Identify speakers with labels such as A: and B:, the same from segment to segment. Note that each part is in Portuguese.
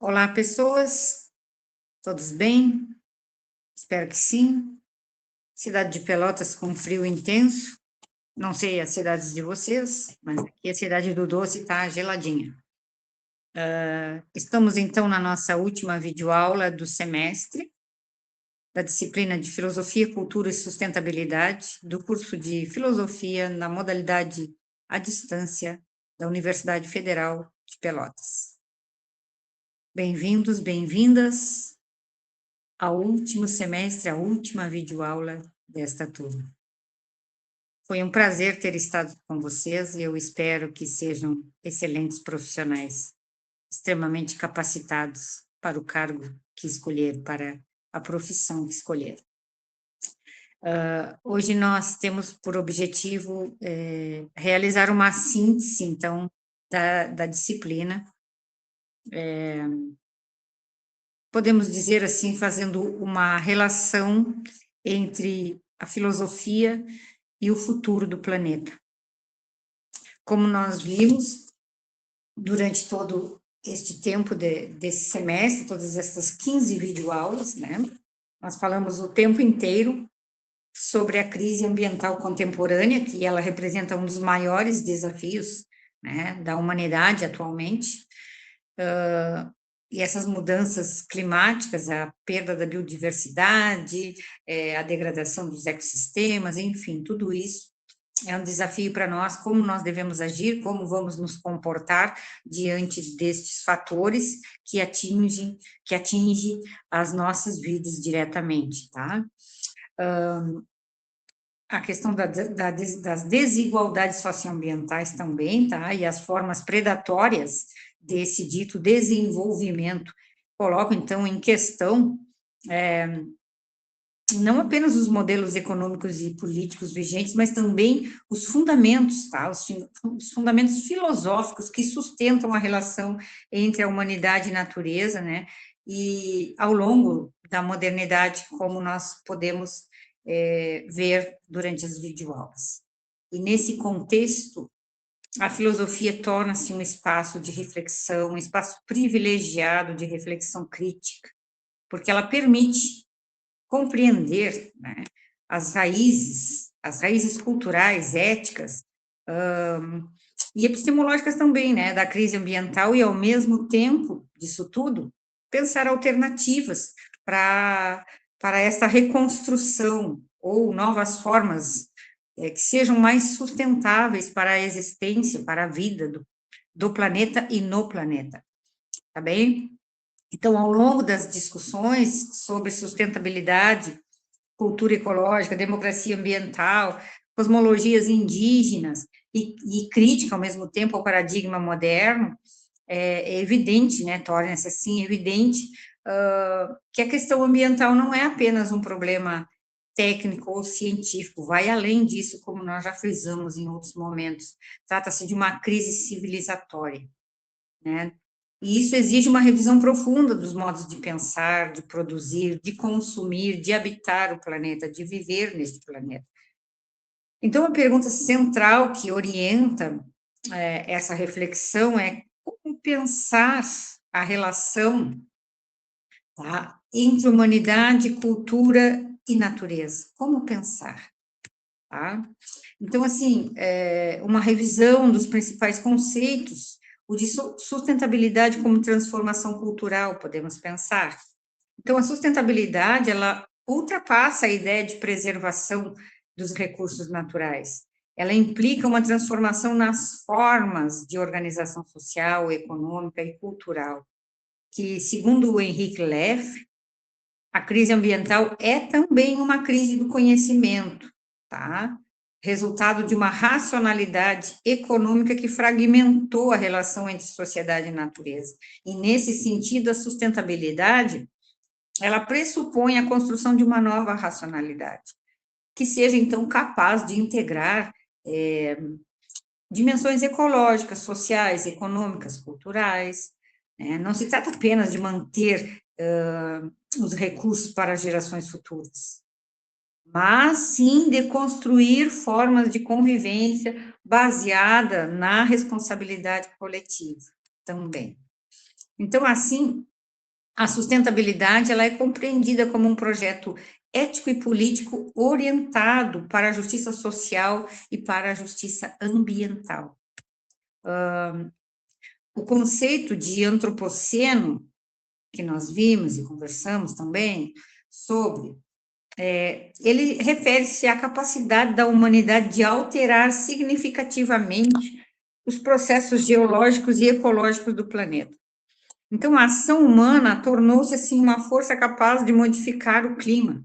A: Olá, pessoas, todos bem? Espero que sim. Cidade de Pelotas com frio intenso. Não sei as cidades de vocês, mas aqui a cidade do Doce está geladinha. Estamos então na nossa última videoaula do semestre, da disciplina de Filosofia, Cultura e Sustentabilidade, do curso de Filosofia na modalidade à distância da Universidade Federal de Pelotas. Bem-vindos, bem-vindas ao último semestre, a última videoaula desta turma. Foi um prazer ter estado com vocês e eu espero que sejam excelentes profissionais, extremamente capacitados para o cargo que escolher, para a profissão que escolher. Hoje nós temos por objetivo realizar uma síntese, então, da disciplina. Podemos dizer assim, fazendo uma relação entre a filosofia e o futuro do planeta. Como nós vimos durante todo este tempo desse semestre, todas essas 15 videoaulas, né? Nós falamos o tempo inteiro sobre a crise ambiental contemporânea, que ela representa um dos maiores desafios, né, da humanidade atualmente. E essas mudanças climáticas, a perda da biodiversidade, a degradação dos ecossistemas, enfim, tudo isso é um desafio para nós, como nós devemos agir, como vamos nos comportar diante destes fatores que atingem as nossas vidas diretamente, tá? A questão das desigualdades socioambientais também, tá? E as formas predatórias desse dito desenvolvimento colocam, então, em questão não apenas os modelos econômicos e políticos vigentes, mas também os fundamentos, tá? Os fundamentos filosóficos que sustentam a relação entre a humanidade e a natureza, né? E ao longo da modernidade, como nós podemos ver durante as videoaulas. E nesse contexto, a filosofia torna-se um espaço de reflexão, um espaço privilegiado de reflexão crítica, porque ela permite compreender, né, as raízes culturais, éticas, e epistemológicas também, né, da crise ambiental e, ao mesmo tempo disso tudo, pensar alternativas para essa reconstrução ou novas formas que sejam mais sustentáveis para a existência, para a vida do planeta e no planeta, tá bem? Então, ao longo das discussões sobre sustentabilidade, cultura ecológica, democracia ambiental, cosmologias indígenas e crítica, ao mesmo tempo, ao paradigma moderno, é evidente, né, torna-se assim evidente que a questão ambiental não é apenas um problema técnico ou científico, vai além disso, como nós já frisamos em outros momentos. Trata-se de uma crise civilizatória, né? E isso exige uma revisão profunda dos modos de pensar, de produzir, de consumir, de habitar o planeta, de viver neste planeta. Então, a pergunta central que orienta essa reflexão é como pensar a relação, tá, entre humanidade, cultura e natureza. Como pensar? Tá? Então, assim, uma revisão dos principais conceitos, o de sustentabilidade como transformação cultural, podemos pensar. Então, a sustentabilidade, ela ultrapassa a ideia de preservação dos recursos naturais. Ela implica uma transformação nas formas de organização social, econômica e cultural, que, segundo o Henrique Leff, a crise ambiental é também uma crise do conhecimento, tá? Resultado de uma racionalidade econômica que fragmentou a relação entre sociedade e natureza. E, nesse sentido, a sustentabilidade, ela pressupõe a construção de uma nova racionalidade, que seja, então, capaz de integrar dimensões ecológicas, sociais, econômicas, culturais, né? Não se trata apenas de manter os recursos para as gerações futuras, mas sim de construir formas de convivência baseada na responsabilidade coletiva também. Então, assim, a sustentabilidade ela é compreendida como um projeto ético e político orientado para a justiça social e para a justiça ambiental. O conceito de antropoceno, que nós vimos e conversamos também sobre, ele refere-se à capacidade da humanidade de alterar significativamente os processos geológicos e ecológicos do planeta. Então, a ação humana tornou-se, assim, uma força capaz de modificar o clima,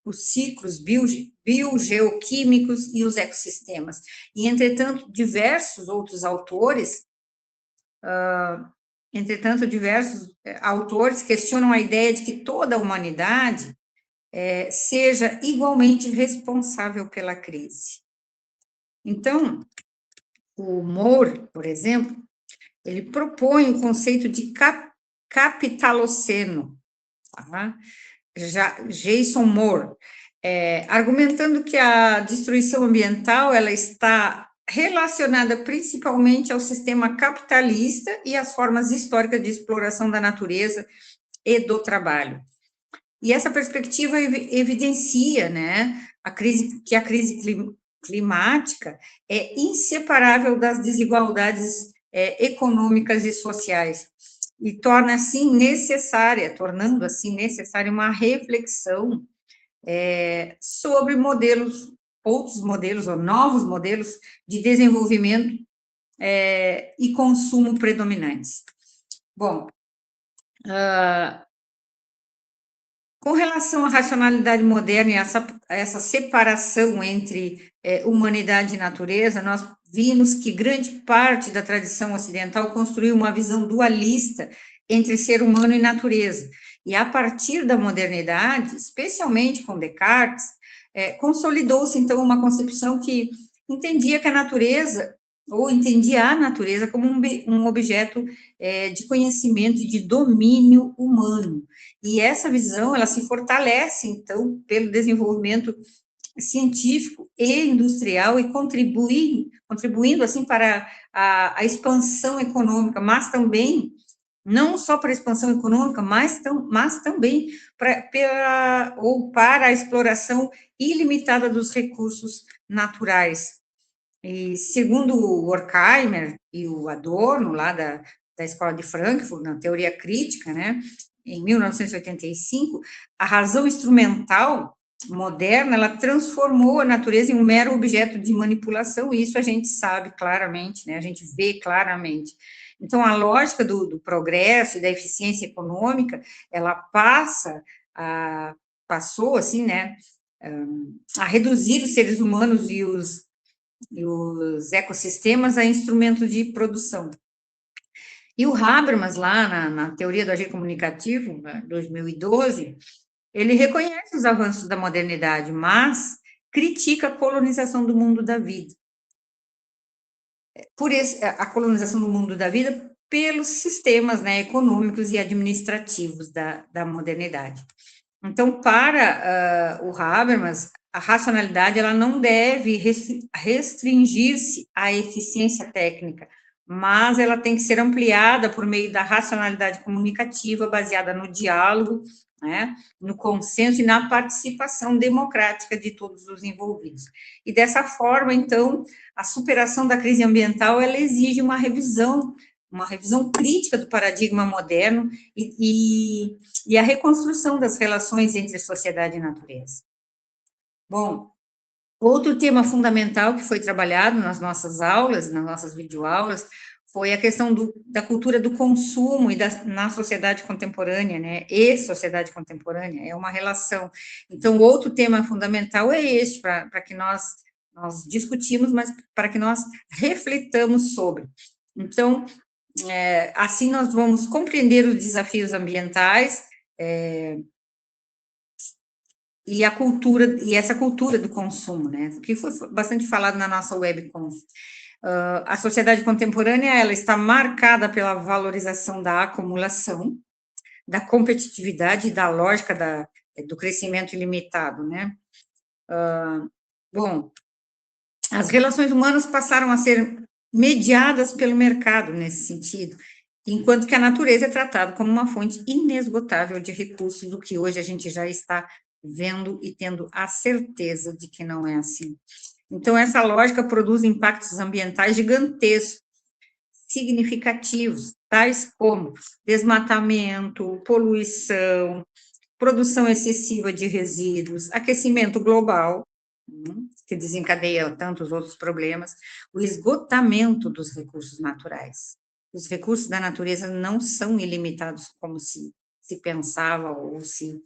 A: os ciclos biogeoquímicos e os ecossistemas. E, entretanto, diversos autores questionam a ideia de que toda a humanidade seja igualmente responsável pela crise. Então, o Moore, por exemplo, ele propõe o conceito de capitaloceno, tá? Jason Moore, argumentando que a destruição ambiental ela está relacionada principalmente ao sistema capitalista e às formas históricas de exploração da natureza e do trabalho. E essa perspectiva evidencia, né, a crise climática é inseparável das desigualdades econômicas e sociais, e tornando assim necessária uma reflexão sobre outros modelos ou novos modelos de desenvolvimento e consumo predominantes. Bom, com relação à racionalidade moderna e essa separação entre humanidade e natureza, nós vimos que grande parte da tradição ocidental construiu uma visão dualista entre ser humano e natureza. E a partir da modernidade, especialmente com Descartes, consolidou-se, então, uma concepção que entendia que a natureza, ou entendia a natureza como um objeto de conhecimento e de domínio humano. E essa visão, ela se fortalece, então, pelo desenvolvimento científico e industrial e contribuindo, assim, para a expansão econômica, mas também, não só para a expansão econômica, mas também para a exploração ilimitada dos recursos naturais. E segundo o Horkheimer e o Adorno, lá da Escola de Frankfurt, na teoria crítica, né, em 1985, a razão instrumental moderna, ela transformou a natureza em um mero objeto de manipulação, e isso a gente sabe claramente, né, a gente vê claramente. Então, a lógica do progresso e da eficiência econômica, ela passou, assim, né, a reduzir os seres humanos e os ecossistemas a instrumentos de produção. E o Habermas, lá na Teoria do Agir Comunicativo, né, 2012, ele reconhece os avanços da modernidade, mas critica a colonização do mundo da vida. A colonização do mundo da vida pelos sistemas, né, econômicos e administrativos da modernidade. Então, para o Habermas, a racionalidade ela não deve restringir-se à eficiência técnica, mas ela tem que ser ampliada por meio da racionalidade comunicativa, baseada no diálogo, né, no consenso e na participação democrática de todos os envolvidos. E dessa forma, então, a superação da crise ambiental, ela exige uma revisão crítica do paradigma moderno e a reconstrução das relações entre sociedade e natureza. Bom, outro tema fundamental que foi trabalhado nas nossas aulas, nas nossas videoaulas, foi a questão da cultura do consumo na sociedade contemporânea, né, e sociedade contemporânea, é uma relação. Então, outro tema fundamental é este, para que nós discutimos, mas para que nós refletamos sobre. Então, assim nós vamos compreender os desafios ambientais e essa cultura do consumo, né, que foi bastante falado na nossa webconf. A sociedade contemporânea, ela está marcada pela valorização da acumulação, da competitividade e da lógica do crescimento ilimitado, né. Bom, as relações humanas passaram a ser mediadas pelo mercado nesse sentido, enquanto que a natureza é tratada como uma fonte inesgotável de recursos, do que hoje a gente já está vendo e tendo a certeza de que não é assim. Então, essa lógica produz impactos ambientais gigantescos, significativos, tais como desmatamento, poluição, produção excessiva de resíduos, aquecimento global, que desencadeia tantos outros problemas, o esgotamento dos recursos naturais. Os recursos da natureza não são ilimitados como se pensava ou se,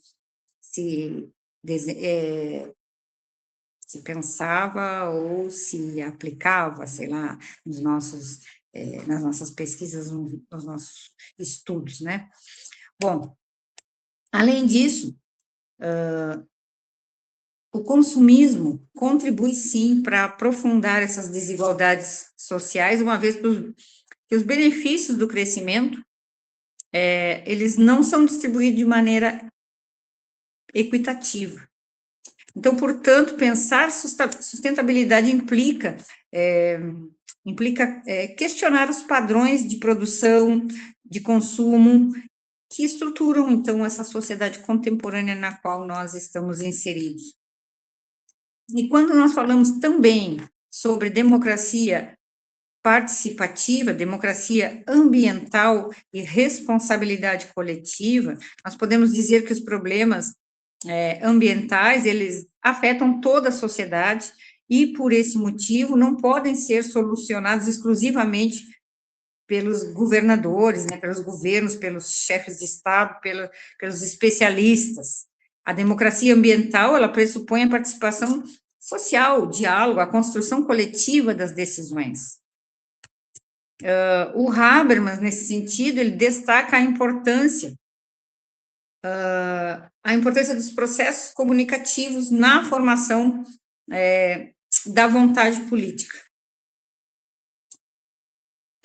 A: se pensava ou se aplicava, sei lá, nas nossas pesquisas, nos nossos estudos, né? Bom, além disso, o consumismo contribui, sim, para aprofundar essas desigualdades sociais, uma vez que os benefícios do crescimento, eles não são distribuídos de maneira equitativa. Então, portanto, pensar sustentabilidade implica questionar os padrões de produção, de consumo, que estruturam, então, essa sociedade contemporânea na qual nós estamos inseridos. E quando nós falamos também sobre democracia participativa, democracia ambiental e responsabilidade coletiva, nós podemos dizer que os problemas ambientais, eles afetam toda a sociedade e, por esse motivo, não podem ser solucionados exclusivamente pelos governadores, né, pelos governos, pelos chefes de Estado, pelos especialistas. A democracia ambiental, ela pressupõe a participação social, o diálogo, a construção coletiva das decisões. O Habermas, nesse sentido, ele destaca a importância dos processos comunicativos na formação da vontade política.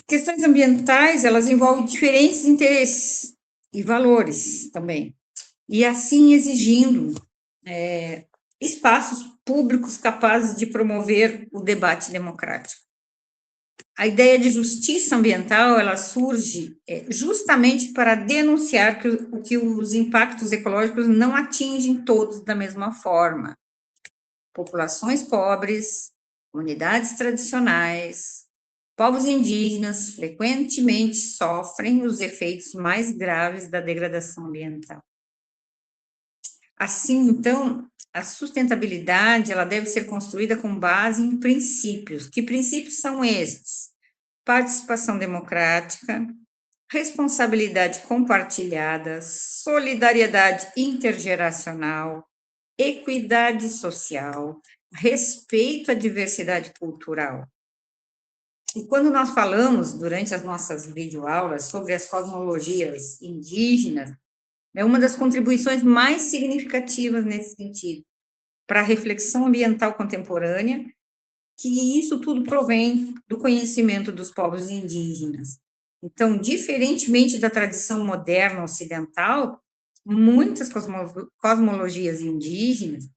A: Questões ambientais, elas envolvem diferentes interesses e valores também, e assim exigindo espaços públicos capazes de promover o debate democrático. A ideia de justiça ambiental, ela surge justamente para denunciar que os impactos ecológicos não atingem todos da mesma forma. Populações pobres, comunidades tradicionais, povos indígenas frequentemente sofrem os efeitos mais graves da degradação ambiental. Assim, então, a sustentabilidade, ela deve ser construída com base em princípios. Que princípios são estes? Participação democrática, responsabilidade compartilhada, solidariedade intergeracional, equidade social, respeito à diversidade cultural. E quando nós falamos, durante as nossas videoaulas, sobre as cosmologias indígenas, é uma das contribuições mais significativas nesse sentido, para a reflexão ambiental contemporânea, que isso tudo provém do conhecimento dos povos indígenas. Então, diferentemente da tradição moderna ocidental, muitas cosmologias indígenas,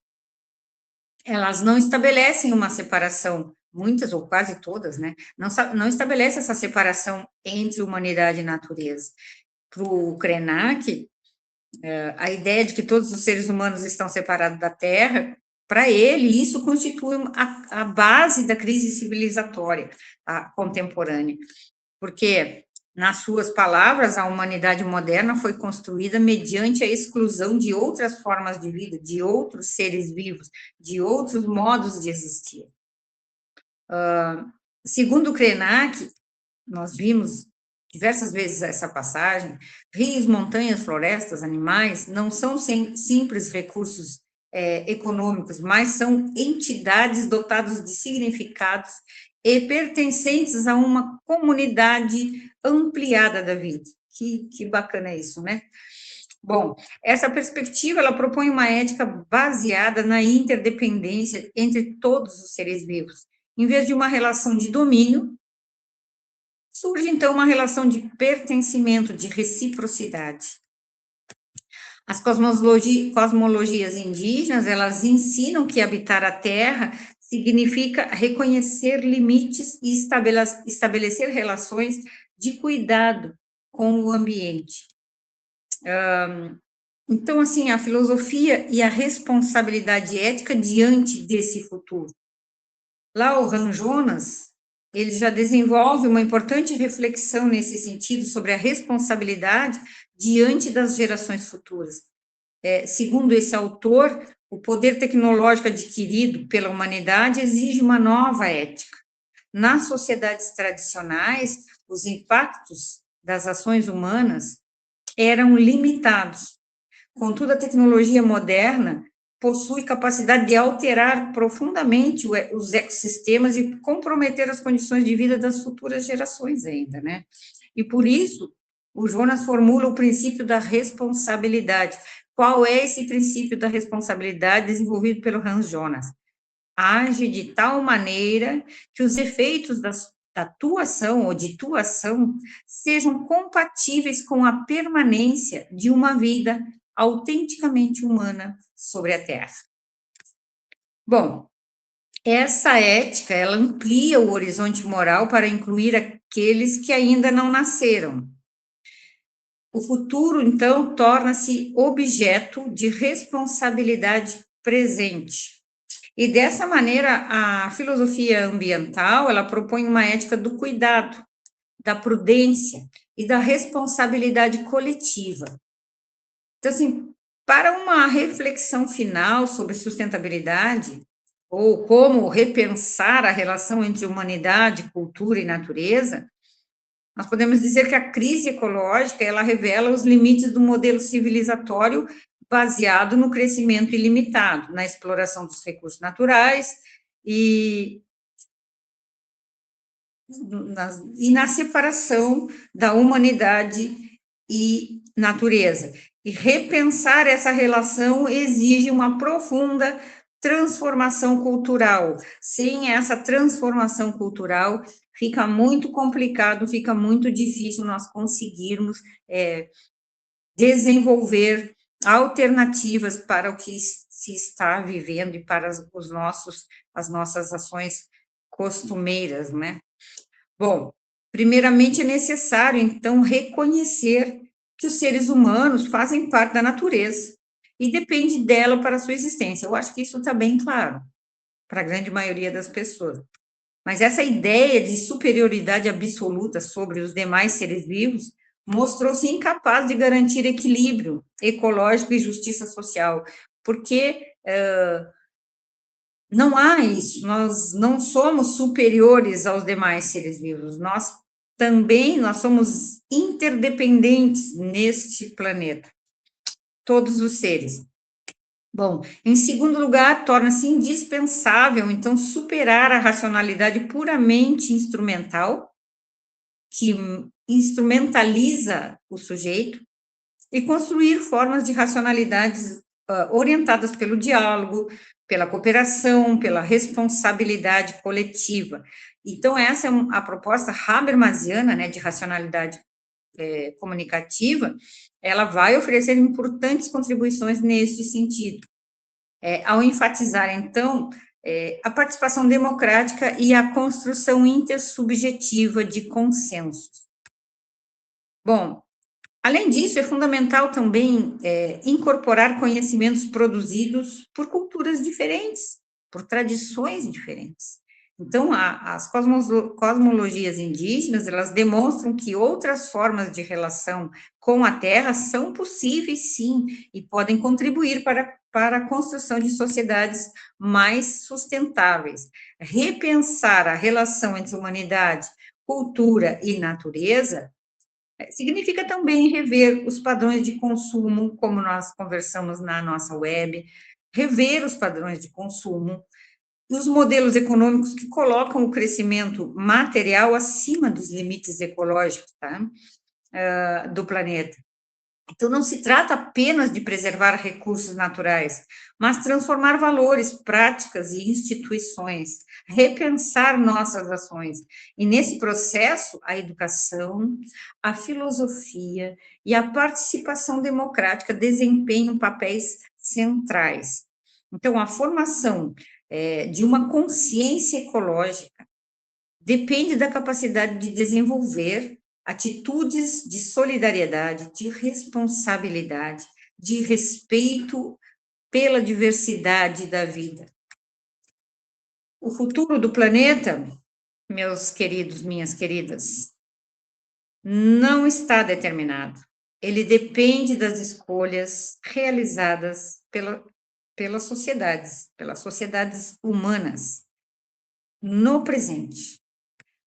A: elas não estabelecem uma separação, muitas ou quase todas, né, não estabelece essa separação entre humanidade e natureza. Para o Krenak, a ideia de que todos os seres humanos estão separados da Terra, para ele, isso constitui a base da crise civilizatória contemporânea, porque, nas suas palavras, a humanidade moderna foi construída mediante a exclusão de outras formas de vida, de outros seres vivos, de outros modos de existir. Segundo Krenak, nós vimos diversas vezes essa passagem, rios, montanhas, florestas, animais, não são simples recursos econômicos, mas são entidades dotadas de significados e pertencentes a uma comunidade ampliada da vida. Que bacana isso, né? Bom, essa perspectiva, ela propõe uma ética baseada na interdependência entre todos os seres vivos, em vez de uma relação de domínio. Surge, então, uma relação de pertencimento, de reciprocidade. As cosmologias indígenas, elas ensinam que habitar a Terra significa reconhecer limites e estabelecer relações de cuidado com o ambiente. Então, assim, a filosofia e a responsabilidade ética diante desse futuro. Lá o Hans Jonas, ele já desenvolve uma importante reflexão nesse sentido sobre a responsabilidade diante das gerações futuras. Segundo esse autor, o poder tecnológico adquirido pela humanidade exige uma nova ética. Nas sociedades tradicionais, os impactos das ações humanas eram limitados. Contudo, a tecnologia moderna possui capacidade de alterar profundamente os ecossistemas e comprometer as condições de vida das futuras gerações ainda, né? E por isso, o Jonas formula o princípio da responsabilidade. Qual é esse princípio da responsabilidade desenvolvido pelo Hans Jonas? Age de tal maneira que os efeitos da tua ação ou de tua ação sejam compatíveis com a permanência de uma vida autenticamente humana sobre a Terra. Bom, essa ética, ela amplia o horizonte moral para incluir aqueles que ainda não nasceram. O futuro, então, torna-se objeto de responsabilidade presente. E dessa maneira, a filosofia ambiental, ela propõe uma ética do cuidado, da prudência e da responsabilidade coletiva. Então, assim, para uma reflexão final sobre sustentabilidade, ou como repensar a relação entre humanidade, cultura e natureza, nós podemos dizer que a crise ecológica, ela revela os limites do modelo civilizatório baseado no crescimento ilimitado, na exploração dos recursos naturais e na separação da humanidade e natureza. E repensar essa relação exige uma profunda transformação cultural. Sem essa transformação cultural, fica muito complicado, fica muito difícil nós conseguirmos desenvolver alternativas para o que se está vivendo e para as nossas ações costumeiras, né? Bom, primeiramente é necessário, então, reconhecer que os seres humanos fazem parte da natureza e depende dela para a sua existência. Eu acho que isso está bem claro para a grande maioria das pessoas. Mas essa ideia de superioridade absoluta sobre os demais seres vivos mostrou-se incapaz de garantir equilíbrio ecológico e justiça social, porque não há isso, nós não somos superiores aos demais seres vivos, nós somos interdependentes neste planeta, todos os seres. Bom, em segundo lugar, torna-se indispensável, então, superar a racionalidade puramente instrumental, que instrumentaliza o sujeito, e construir formas de racionalidades orientadas pelo diálogo, pela cooperação, pela responsabilidade coletiva. Então, essa é a proposta habermasiana, né, de racionalidade comunicativa, ela vai oferecer importantes contribuições nesse sentido, ao enfatizar, então, a participação democrática e a construção intersubjetiva de consensos. Bom, além disso, é fundamental também incorporar conhecimentos produzidos por culturas diferentes, por tradições diferentes. Então, as cosmologias indígenas, elas demonstram que outras formas de relação com a Terra são possíveis, sim, e podem contribuir para a construção de sociedades mais sustentáveis. Repensar a relação entre humanidade, cultura e natureza significa também rever os padrões de consumo, como nós conversamos na nossa web, rever os padrões de consumo e os modelos econômicos que colocam o crescimento material acima dos limites ecológicos, tá? Do planeta. Então, não se trata apenas de preservar recursos naturais, mas transformar valores, práticas e instituições, repensar nossas ações. E nesse processo, a educação, a filosofia e a participação democrática desempenham papéis centrais. Então, a formação de uma consciência ecológica depende da capacidade de desenvolver atitudes de solidariedade, de responsabilidade, de respeito pela diversidade da vida. O futuro do planeta, meus queridos, minhas queridas, não está determinado. Ele depende das escolhas realizadas pelas sociedades humanas, no presente.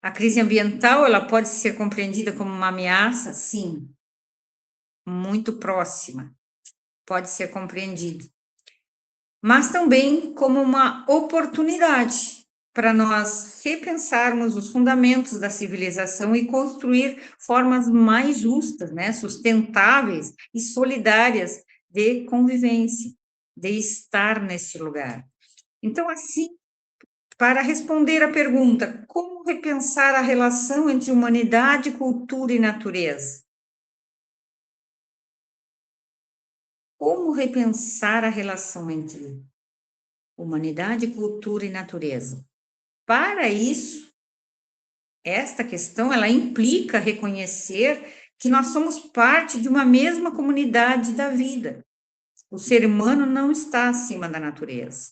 A: A crise ambiental, ela pode ser compreendida como uma ameaça? Sim, muito próxima, pode ser compreendida. Mas também como uma oportunidade para nós repensarmos os fundamentos da civilização e construir formas mais justas, né, sustentáveis e solidárias de convivência, de estar nesse lugar. Então, assim, para responder à pergunta, como repensar a relação entre humanidade, cultura e natureza? Como repensar a relação entre humanidade, cultura e natureza? Para isso, esta questão, ela implica reconhecer que nós somos parte de uma mesma comunidade da vida. O ser humano não está acima da natureza.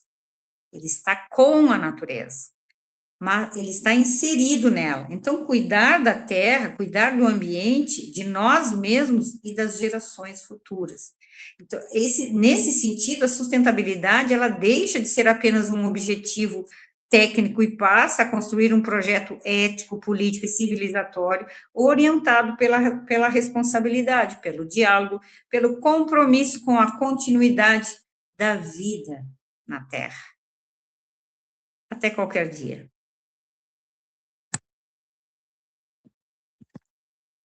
A: Ele está com a natureza, mas ele está inserido nela. Então, cuidar da terra, cuidar do ambiente, de nós mesmos e das gerações futuras. Então, nesse sentido, a sustentabilidade, ela deixa de ser apenas um objetivo técnico e passa a construir um projeto ético, político e civilizatório orientado pela responsabilidade, pelo diálogo, pelo compromisso com a continuidade da vida na Terra. Até qualquer dia.